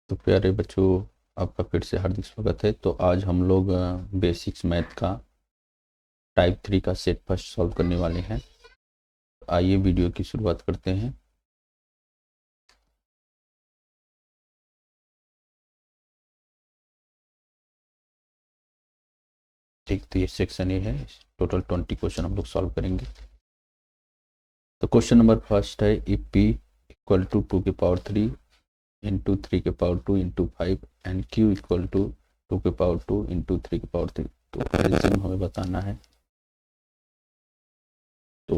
तो प्यारे बच्चों, आपका फिर से हार्दिक स्वागत है। तो आज हम लोग बेसिक्स मैथ का टाइप 3 का सेट फर्स्ट सॉल्व करने वाले हैं। आइए वीडियो की शुरुआत करते हैं। ठीक, तो ये सेक्शन ए है। टोटल 20 क्वेश्चन हम लोग सॉल्व करेंगे। तो क्वेश्चन नंबर फर्स्ट है, इफ p इक्वल टू 2 के पावर 3 इंटू 3 के power 2 into 5 and q equal to 2 के पावर 2 इंटू 3 के पावर 3। तो एलसीएम हमें बताना है। तो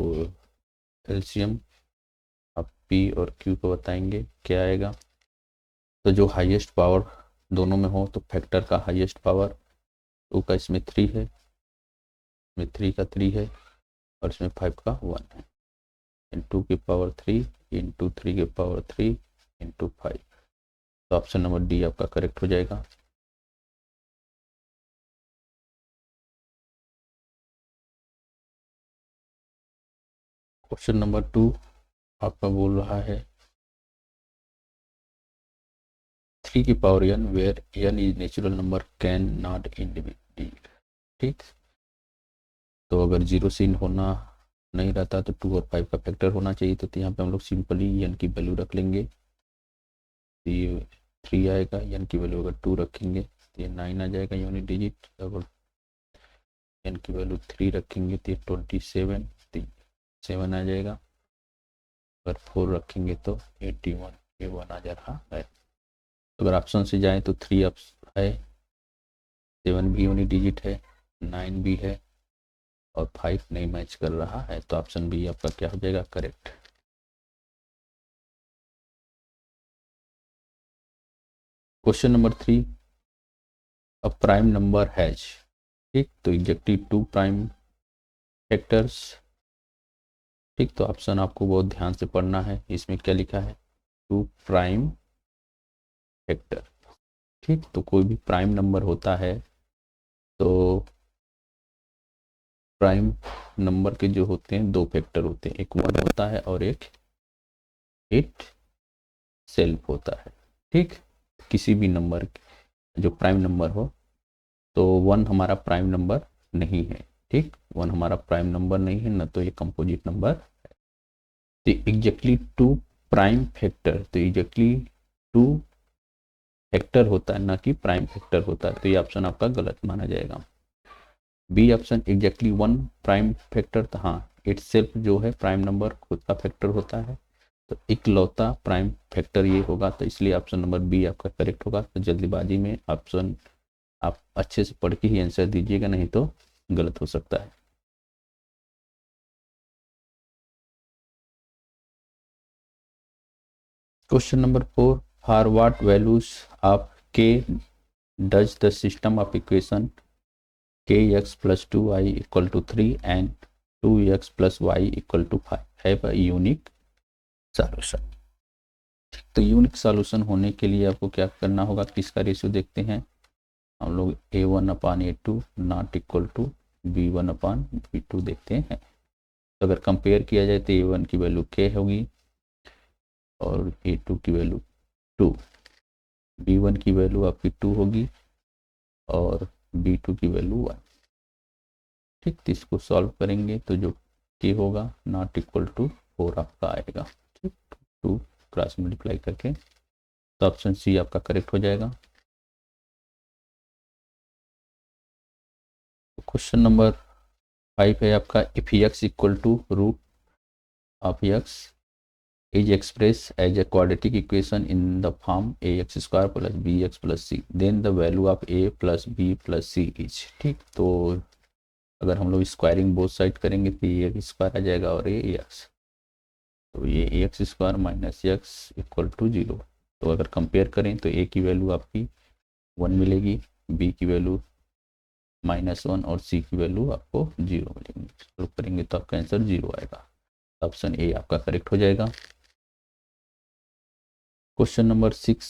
एलसीएम आप p और q को बताएंगे क्या आएगा। तो जो हाईएस्ट पावर दोनों में हो तो फैक्टर का हाईएस्ट पावर 2 का इसमें 3 है, इसमें 3 का 3 है और इसमें 5 का 1 है। इंटू की पावर 3 इंटू 3 के पावर 3 इंटू 5। तो ऑप्शन नंबर डी आपका करेक्ट हो जाएगा। क्वेश्चन नंबर 2 आपका बोल रहा है 3 की power n where n is natural number can not individual. ठीक, तो अगर 0 से होना नहीं रहता तो 2 और 5 का फैक्टर होना चाहिए। तो यहाँ पे हम लोग सिंपली n की वैल्यू रख लेंगे। ये 3 आएगा, n की वैल्यू अगर 2 रखेंगे तो ये 9 आ जाएगा यूनिट डिजिट। अगर n की वैल्यू 3 रखेंगे तो ये 27, तो 7 आ जाएगा। अगर 4 रखेंगे तो 81, ये 1 आ जा रहा है। अगर ऑप्शन से जाए तो 3 है, 7 भी यूनिट डिजिट है, 9 भी है और 5 नहीं मैच कर रहा है। तो ऑप्शन बी आपका क्या हो जाएगा, correct. Question number 3, a prime number has. ठीक, तो एग्जैक्टली 2 प्राइम फैक्टर्स। ठीक, तो ऑप्शन आपको बहुत ध्यान से पढ़ना है। इसमें क्या लिखा है, 2 प्राइम फैक्टर। ठीक, तो कोई भी प्राइम नंबर होता है तो प्राइम नंबर के जो होते हैं 2 फैक्टर होते हैं, एक 1 होता है और एक इट सेल्फ होता है। ठीक, किसी भी नंबर जो प्राइम नंबर हो, तो 1 हमारा प्राइम नंबर नहीं है। ठीक, 1 हमारा प्राइम नंबर नहीं है, ना तो ये कंपोजिट नंबर। तो एग्जैक्टली 2 प्राइम फैक्टर, तो एग्जैक्टली 2 फैक्टर होता है, ना कि प्राइम फैक्टर होता है। तो ये ऑप्शन आपका गलत माना जाएगा। B option exactly 1 prime factor था। हाँ, इटसेल्फ जो है प्राइम नंबर खुद का फैक्टर होता है, तो इकलौता प्राइम फैक्टर ये होगा। तो इसलिए ऑप्शन नंबर बी आपका करेक्ट होगा। तो जल्दीबाजी में ऑप्शन आप अच्छे से पढ़ के ही आंसर दीजिएगा, नहीं तो गलत हो सकता है। Question number 4, for what values of k does the system of equation kx plus 2y equal to 3 and 2x plus y equal to 5 have a unique solution। तो यूनिक सॉल्यूशन होने के लिए आपको क्या करना होगा, किसका रेशियो देखते हैं हम लोग, a1/a2 not equal to b1/b2 देखते हैं। तो अगर कंपेयर किया जाए तो a1 की वैल्यू k होगी और a2 की वैल्यू 2, b1 की वैल्यू आपकी 2 होगी और b2 की वैल्यू 1। ठीक, तो इसको सॉल्व करेंगे तो जो k होगा नॉट इक्वल टू 4 आपका आएगा। ठीक, 2 क्रॉस मल्टीप्लाई करके, तो ऑप्शन सी आपका करेक्ट हो जाएगा। क्वेश्चन नंबर 5 है आपका, if x equal to root of x is expressed as a quadratic equation in the form ax square plus bx plus c, then the value of a plus b plus c is। ठीक, तो अगर हम लोग squaring both side करेंगे तो ये square आ जाएगा और ये एक्स, तो ये x square minus x equal to 0। तो अगर कंपेयर करें तो ए की वैल्यू आपकी 1 मिलेगी, बी की वैल्यू -1 और सी की वैल्यू आपको 0 मिलेगी। सॉल्व करेंगे तो आपका आंसर 0 आएगा। ऑप्शन ए आपका करेक्ट हो जाएगा। Question number 6,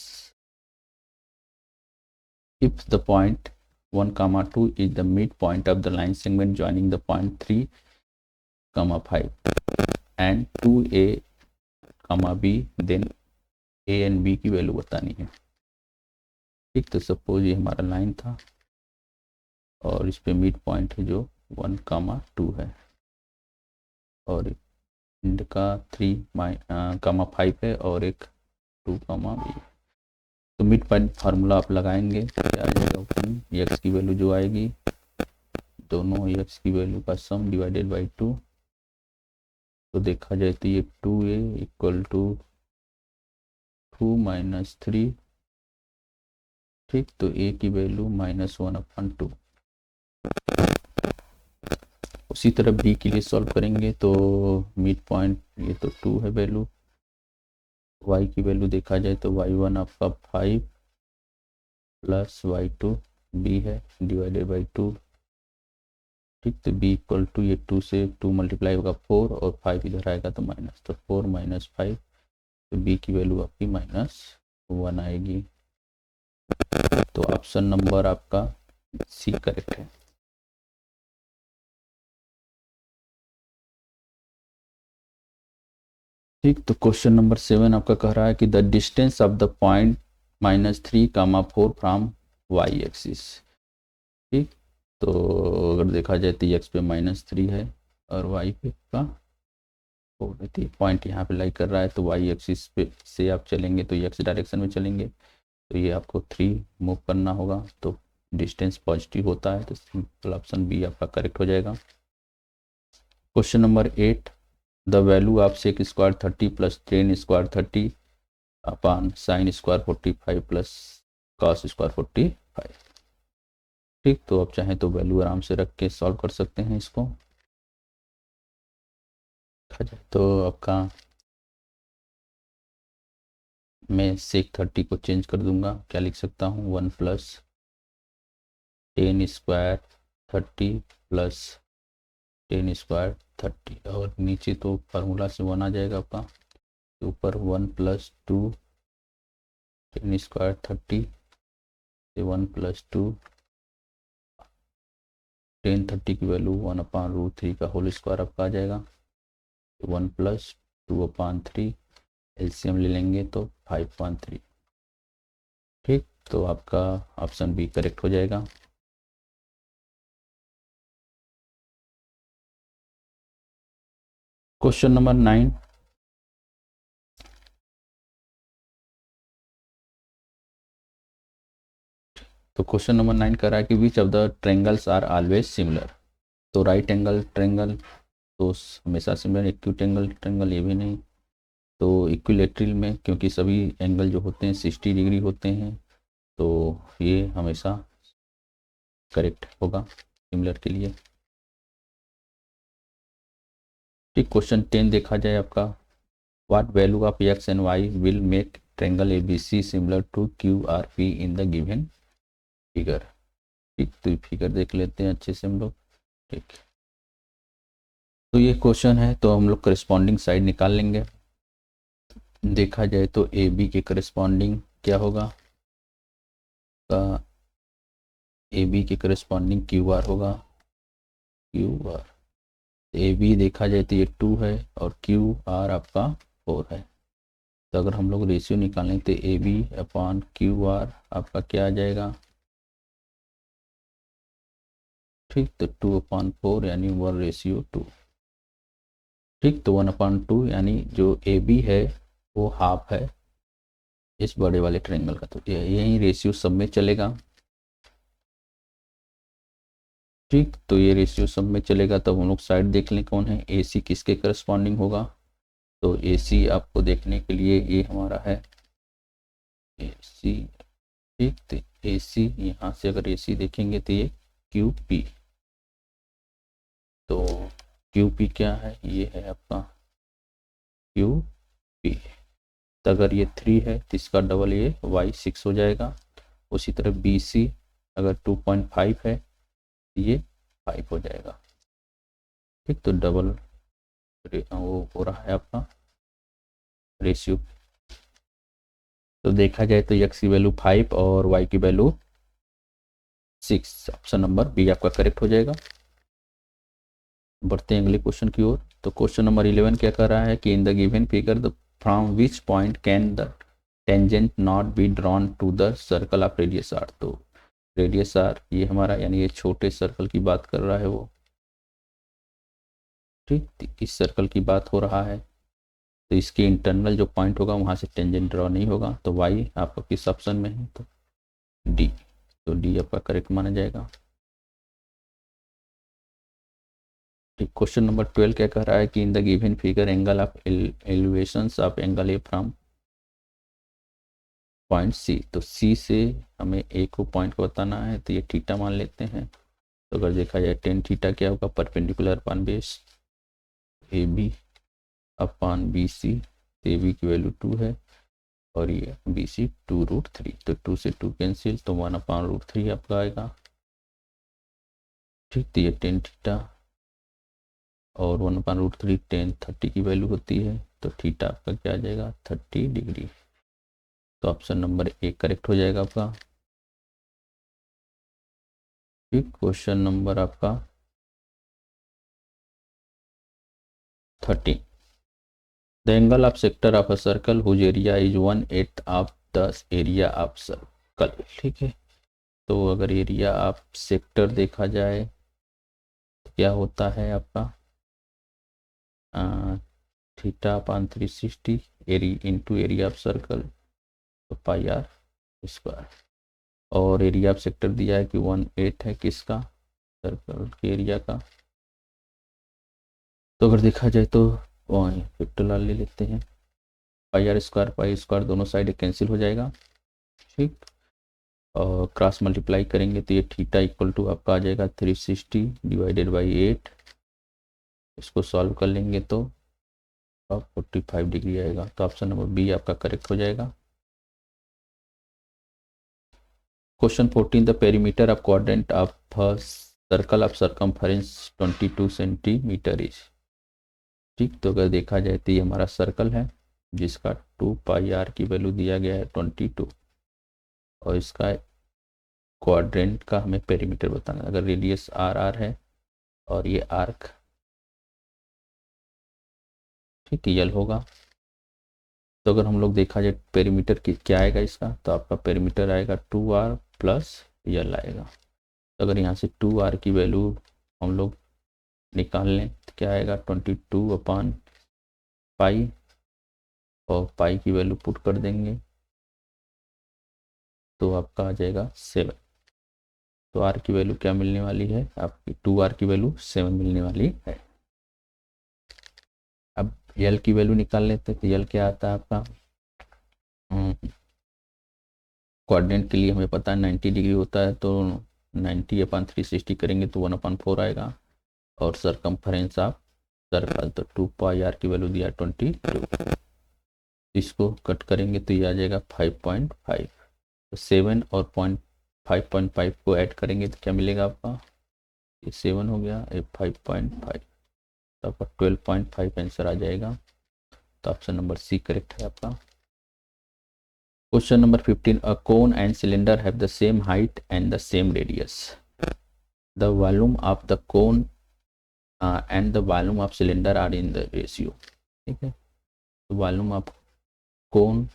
if the point 1, 2 is the midpoint of the line segment joining the point 3, 5 and 2a, b, then a and b की वैल्यू बतानी है। ठीक, तो सपोज ये हमारा लाइन था और इस पे मिड पॉइंट है जो 1,2 है और इंड का 3,5 है और एक 2,b। तो मिड पॉइंट फार्मूला आप लगाएंगे तो क्या आ जाएगा, ओपन एक्स की वैल्यू जो आएगी दोनों एक्स की वैल्यू का सम डिवाइडेड बाई 2। तो देखा जाए तो ये 2a इक्वल टू 2 माइनस 3। ठीक, तो a की वैल्यू -1/2। उसी तरह b के लिए सॉल्व करेंगे तो मिड पॉइंट ये तो 2 है वैल्यू, y की वैल्यू देखा जाए तो y1 आपका 5 प्लस y2 b है डिवाइडेड बाई 2। ठीक, तो b इक्वल टू ये 2 से 2 मल्टीप्लाई होगा 4 और 5 इधर आएगा तो माइनस, तो 4 माइनस 5, तो b की वैल्यू आपकी -1 आएगी। तो ऑप्शन नंबर आपका सी करेक्ट है। ठीक, तो क्वेश्चन नंबर 7 आपका कह रहा है कि the distance of the point -3,4 from y axis. ठीक, तो अगर देखा जाए तो एक्स पे -3 है और वाई पे का 4 है, तो पॉइंट यहाँ पे लाई कर रहा है तो वाई एक्सिस पे से आप चलेंगे तो एक्स डायरेक्शन में चलेंगे तो ये आपको 3 मूव करना होगा, तो डिस्टेंस पॉजिटिव होता है, तो सिंपल ऑप्शन बी आपका करेक्ट हो जाएगा। Question number 8, the value of sec square 30 plus tan square 30 upon sine square 45 plus cos square 45। ठीक, तो आप चाहें तो वैल्यू आराम से रख के सॉल्व कर सकते हैं इसको। तो आपका मैं सेक 30 को चेंज कर दूंगा, क्या लिख सकता हूँ 1 plus tan square 30 plus tan square 30 और नीचे तो फार्मूला से 1 आ जाएगा आपका, ऊपर 1 प्लस 2 टेन स्क्वायर 30 से 1 प्लस 2 टेन 30 की वैल्यू 1/√3 का होल स्क्वायर आपका आ जाएगा, 1 प्लस 2/3 एलसीएम ले लेंगे तो 5/3। ठीक, तो आपका ऑप्शन बी करेक्ट हो जाएगा। क्वेश्चन नंबर 9, तो क्वेश्चन नंबर 9 कर रहा है कि which of the triangles are always similar. तो राइट एंगल ट्रेंगल तो हमेशा सिमिलर, एक्यूट एंगल ट्रेंगल ये भी नहीं, तो इक्विलेटरल में क्योंकि सभी एंगल जो होते हैं 60 डिग्री होते हैं तो ये हमेशा करेक्ट होगा सिमिलर के लिए। ठीक, क्वेश्चन 10 देखा जाए आपका, what value of x and y will make triangle ABC similar to Q R P in the given figure. ठीक, तो फिगर देख लेते हैं अच्छे से हम लोग। ठीक, तो ये क्वेश्चन है तो हम लोग करस्पॉन्डिंग साइड निकाल लेंगे। देखा जाए तो ए बी के करस्पॉन्डिंग क्या होगा, ए बी के करस्पॉन्डिंग क्यू आर होगा, क्यू आर ए बी देखा जाए तो ये 2 है और क्यू आर आपका 4 है, तो अगर हम लोग रेशियो निकालें तो A B upon Q R आपका क्या आ जाएगा। ठीक, तो 2/4 यानी 1:2। ठीक, तो 1/2 यानी जो ए बी है वो हाफ है इस बड़े वाले ट्रायंगल का, तो यही रेशियो सब में चलेगा। ठीक, तो ये रेशियो सब में चलेगा, तब हम लोग साइड देख लें कौन है, ए सी किसके करस्पॉन्डिंग होगा। तो ए सी आपको देखने के लिए ये हमारा है ए सी। ठीक, तो ए सी यहाँ से अगर ए सी देखेंगे तो ये क्यू पी, तो क्यू पी क्या है, ये है आपका क्यू पी। तो अगर ये 3 है तो इसका डबल ये वाई 6 हो जाएगा। उसी तरह बी सी अगर 2.5 है तो ये 5 हो जाएगा। ठीक, तो डबल वो हो रहा है आपका रेशियो। तो देखा जाए तो एक्स की वैल्यू 5 और वाई की वैल्यू 6, ऑप्शन नंबर बी आपका करेक्ट हो जाएगा। बढ़ते हैं अगले क्वेश्चन की ओर। तो क्वेश्चन नंबर 11 क्या कर रहा है कि in the given figure the from which point can the tangent not be drawn to the circle of radius r. तो रेडियस आर ये हमारा यानी ये छोटे सर्कल की बात कर रहा है वो, ठीक, इस सर्कल की बात हो रहा है। तो इसके इंटरनल जो पॉइंट होगा वहाँ से टेंजेंट ड्रॉ नहीं होगा। तो वाई आपका किस ऑप्शन में है, तो डी। तो डी आपका करेक्ट माना जाएगा। ठीक, क्वेश्चन नंबर 12 क्या कह रहा है कि in the given figure angle of elevations of angle A from point C. तो सी से हमें ए को पॉइंट को बताना है, तो ये थीटा मान लेते हैं। तो अगर देखा जाए टेन थीटा क्या होगा, perpendicular upon base A B upon B C. A B की वैल्यू 2 है और ये बी सी 2√3। तो 2 से 2 कैंसिल, तो 1/√3 आपका आएगा। ठीक, तो ये टेन थीटा और 1/√3 टेन 30 की वैल्यू होती है। तो थीटा आपका क्या आ जाएगा, 30 डिग्री। तो ऑप्शन नंबर ए करेक्ट हो जाएगा आपका। ठीक, क्वेश्चन नंबर आपका 30। The angle of sector of a circle whose area is 1/8 of the area of circle. ठीक है, तो अगर एरिया ऑफ सेक्टर देखा जाए तो क्या होता है आपका थीटा अपान 360 एरी इंटू एरिया ऑफ सर्कल, तो पाई आर स्क्वायर। और एरिया ऑफ सेक्टर दिया है कि 1/8 है किसका, सर्कल के एरिया का। तो अगर देखा जाए तो फैक्टर ले लेते हैं, पाई स्क्वायर दोनों साइड कैंसिल हो जाएगा। ठीक, और क्रॉस मल्टीप्लाई करेंगे तो ये थीटा इक्वल टू आपका आ जाएगा 360 डिवाइडेड बाई 8। इसको सॉल्व कर लेंगे तो 45 डिग्री आएगा। तो ऑप्शन नंबर बी आपका करेक्ट हो जाएगा। Question 14 the perimeter of quadrant of circle of circumference 22 centimetre is. ठीक, तो अगर देखा जाए तो ये हमारा सर्कल है जिसका 2πr की वैल्यू दिया गया है 22, और इसका क्वाड्रेंट का हमें पेरीमीटर बताना है। अगर रेडियस आर है और ये आर्क ठीक यल होगा। तो अगर हम लोग देखा जाए पेरीमीटर की क्या आएगा इसका, तो आपका पेरीमीटर आएगा 2r प्लस यल आएगा। तो अगर यहाँ से 2r की वैल्यू हम लोग निकाल लें तो क्या आएगा 22/पाई, और पाई की वैल्यू पुट कर देंगे तो आपका आ जाएगा 7। तो आर की वैल्यू क्या मिलने वाली है आपकी, 2r की वैल्यू 7 मिलने वाली है। अब यल की वैल्यू निकाल लेते हैं, तो यल क्या आता है आपका, क्वाड्रेंट के लिए हमें पता है 90 डिग्री होता है। तो 90/360 करेंगे तो 1/4 आएगा। और सरकमफरेंस ऑफ सर्कल तो 2πr की वैल्यू दिया 22। इसको कट करेंगे तो ये आ जाएगा 5.5। तो 7 और 5.5 को ऐड करेंगे तो क्या मिलेगा आपका, ये 7 हो गया, ये 5.5, तो आपका 12.5 आंसर आ जाएगा। तो ऑप्शन नंबर सी करेक्ट है आपका। Question number 15 a cone and cylinder have the same height and the same radius. The volume of the cone and the volume of cylinder are in the ratio. ठीक है, तो volume of cone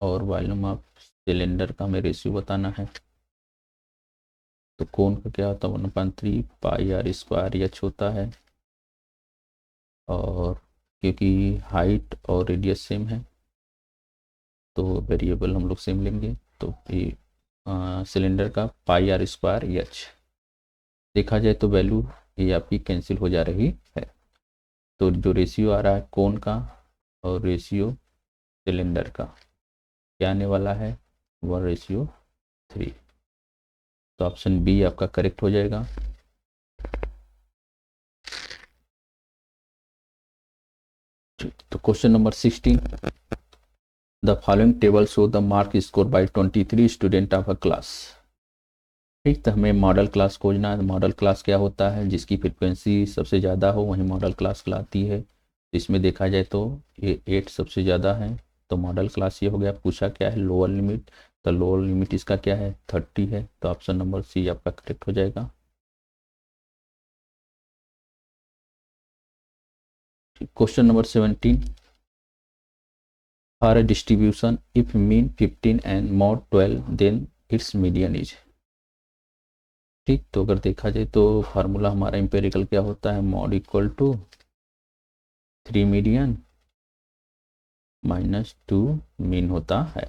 और volume of cylinder का हमें ratio बताना है। तो कोन का क्या होता है 1/3πr² एच होता है, और क्योंकि हाइट और रेडियस सेम है तो वेरिएबल हम लोग सेम लेंगे। तो ये सिलेंडर का πr² एच देखा जाए तो वैल्यू ये आपकी कैंसिल हो जा रही है। तो जो रेशियो आ रहा है कोन का और रेशियो सिलेंडर का क्या आने वाला है 1:3। तो ऑप्शन बी आपका करेक्ट हो जाएगा। तो question number 16 the following table show the mark score bye 23 student of a class. ठीक, तो हमें मॉडल क्लास खोजना है। मॉडल क्लास क्या होता है, जिसकी फ्रिक्वेंसी सबसे ज़्यादा हो वही मॉडल क्लास कहलाती है। इसमें देखा जाए तो ये 8 सबसे ज़्यादा है, तो मॉडल क्लास ये हो गया। पूछा क्या है लोअर लिमिट, तो लोअर लिमिट इसका क्या है 30 है। तो ऑप्शन नंबर सी आपका करेक्ट हो जाएगा। Question number 17 for a distribution if mean 15 and mode 12 then its median is. ठीक, तो अगर देखा जाए तो फार्मूला हमारा एम्पेरिकल क्या होता है, mode equal to 3 median minus 2 mean होता है।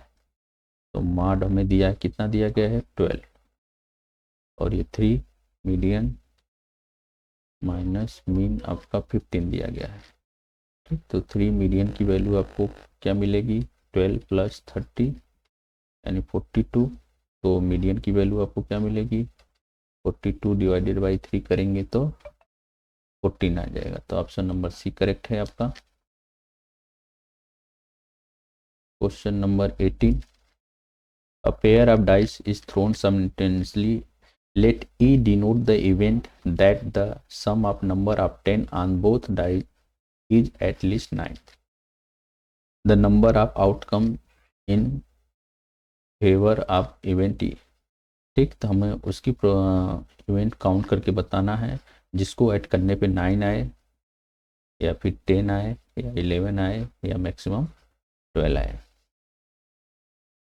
तो मॉड हमें दिया है, कितना दिया गया है 12, और ये 3 मीडियन माइनस मीन आपका 15 दिया गया है। ठीक, तो 3 मीडियन की वैल्यू आपको क्या मिलेगी, 12 प्लस 30 यानी 42। तो मीडियन की वैल्यू आपको क्या मिलेगी, 42 डिवाइडेड बाई 3 करेंगे तो 14 आ जाएगा। तो ऑप्शन नंबर सी करेक्ट है आपका। Question number 18, a pair of dice is thrown simultaneously. Let E denote the event that the sum of number obtained on both dice is at least 9. The number of outcome in favor of event E. ठीक, तो हमें उसकी event count करके बताना है जिसको add करने पे 9 आए या फिर 10 आए या 11 आए या मैक्सिमम 12 आए।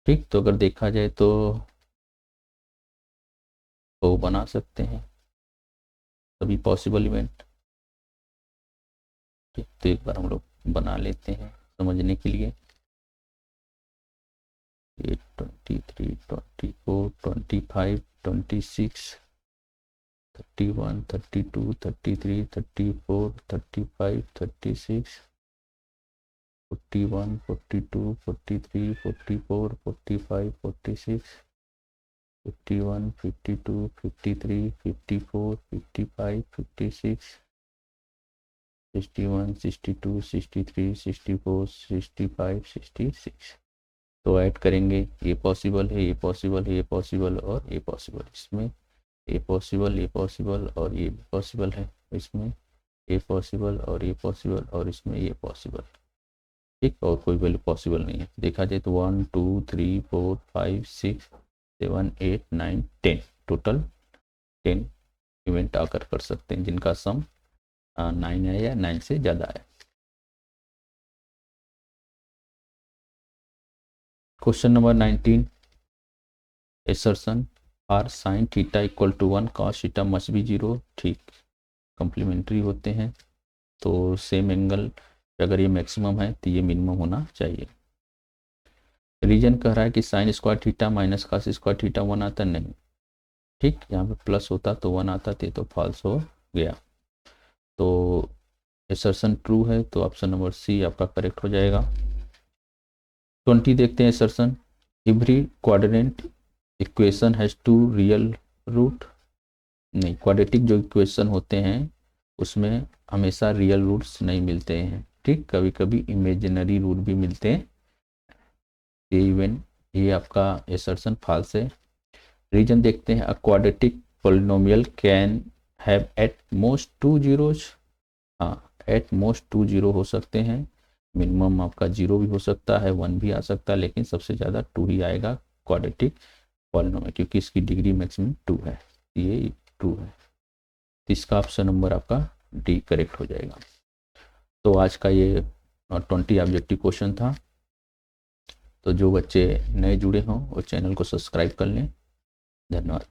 ठीक, तो अगर देखा जाए तो वो बना सकते हैं सभी पॉसिबल इवेंट। ठीक, तो एक बार हम लोग बना लेते हैं समझने के लिए। 23, 24, 25, 26, 31, 32, 33, 34, 35, 36, 41, 42, 43, 44, 45, 46, 51, 52, 53, 54, 55, 56, 61, 62, 63, 64, 65, 66। तो ऐड करेंगे, ये पॉसिबल है, ये पॉसिबल है, ये पॉसिबल और ये पॉसिबल। इसमें ये पॉसिबल, ये पॉसिबल और ये पॉसिबल है। इसमें ये पॉसिबल और ये पॉसिबल और इसमें ये पॉसिबल। ठीक, और कोई वैल्यू पॉसिबल नहीं है। देखा जाए तो 1 2 3 4 5 6 7 8 9 10, टोटल 10 इवेंट आकर कर सकते हैं जिनका सम 9 है या 9 से ज़्यादा है। Question number 19, assertion R sine theta equal to 1 cos theta must be 0। ठीक, कम्प्लीमेंट्री होते हैं तो सेम एंगल अगर ये मैक्सिमम है तो ये मिनिमम होना चाहिए। रीजन कह रहा है कि sine square theta minus cos square theta 1 आता नहीं। ठीक, यहाँ पे प्लस होता तो 1 आता, तो फॉल्स हो गया। तो एसर्शन ट्रू है तो ऑप्शन नंबर सी आपका करेक्ट हो जाएगा। 20 देखते हैं assertion, every quadrant equation has 2 real root. नहीं, क्वाड्रेटिक जो इक्वेशन होते हैं उसमें हमेशा रियल रूट्स नहीं मिलते हैं। ठीक, कभी कभी इमेजिनरी रूट भी मिलते हैं। ये इवेंट, ये आपका एसर्शन फॉल्स है। रीजन देखते हैं, a quadratic polynomial can have at most 2 zeros. हाँ, एट मोस्ट 2 जीरो हो सकते हैं, मिनिमम आपका 0 भी हो सकता है, 1 भी आ सकता है, लेकिन सबसे ज़्यादा 2 ही आएगा क्वाड्रेटिक पॉलिनोमियल, क्योंकि इसकी डिग्री मैक्सिमम 2 है। ये 2 है, तो इसका ऑप्शन नंबर आपका डी करेक्ट हो जाएगा। तो आज का ये 20 ऑब्जेक्टिव क्वेश्चन था। तो जो बच्चे नए जुड़े हों वो चैनल को सब्सक्राइब कर लें। धन्यवाद।